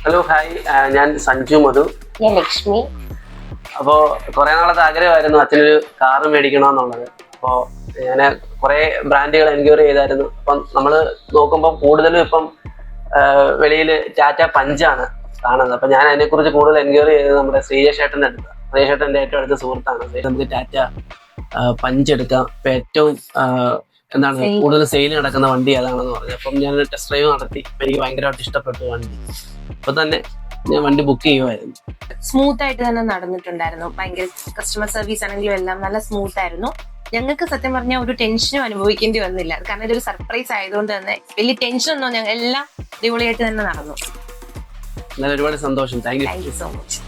Hello hi, ഞാൻ സഞ്ജു മധു. ഞാൻ ലക്ഷ്മി. അപ്പോൾ കുറേ നാളത്തെ ആഗ്രഹമായിരുന്നു അച്ഛനൊരു കാറ് മേടിക്കണമെന്നുള്ളത്. അപ്പോൾ ഞാൻ കുറേ ബ്രാൻഡുകൾ എൻക്വയറി ചെയ്തായിരുന്നു. അപ്പം നമ്മൾ നോക്കുമ്പം കൂടുതലും ഇപ്പം വെളിയിൽ ടാറ്റ പഞ്ചാണ് കാണുന്നത്. അപ്പം ഞാൻ അതിനെക്കുറിച്ച് കൂടുതൽ എൻക്വയറി ചെയ്തത് നമ്മുടെ ശ്രീജേഷേട്ടൻ്റെ അടുത്ത്. ശ്രീജേഷേട്ടൻ്റെ ഏറ്റവും അടുത്ത സുഹൃത്താണ്. നമുക്ക് ടാറ്റ പഞ്ച് എടുക്കാം. ഇപ്പം ഏറ്റവും എന്താണ് കൂടുതൽ സെയിൽ നടക്കുന്ന വണ്ടി അതാണെന്ന് പറഞ്ഞു. അപ്പം ഞാൻ ടെസ്റ്റ് ഡ്രൈവ് നടത്തി. എനിക്ക് ഭയങ്കരമായിട്ട് ഇഷ്ടപ്പെട്ടു വണ്ടി. അപ്പൊ തന്നെ ഞാൻ വണ്ടി ബുക്ക് ചെയ്യുമായിരുന്നു. സ്മൂത്ത് ആയിട്ട് തന്നെ നടന്നിട്ടുണ്ടായിരുന്നു. ഭയങ്കര കസ്റ്റമർ സർവീസ് ആണെങ്കിലും എല്ലാം നല്ല സ്മൂത്ത് ആയിരുന്നു. ഞങ്ങൾക്ക് സത്യം പറഞ്ഞാൽ ഒരു ടെൻഷനും അനുഭവിക്കേണ്ടി വന്നില്ല. കാരണം ഇതൊരു സർപ്രൈസ് ആയതുകൊണ്ട് തന്നെ വലിയ ടെൻഷൻ ഒന്നും ഞങ്ങൾ എല്ലാം അടിപൊളിയായിട്ട് തന്നെ നടന്നു. എന്നാലും ഒരുപാട് സന്തോഷം. Thank you so much.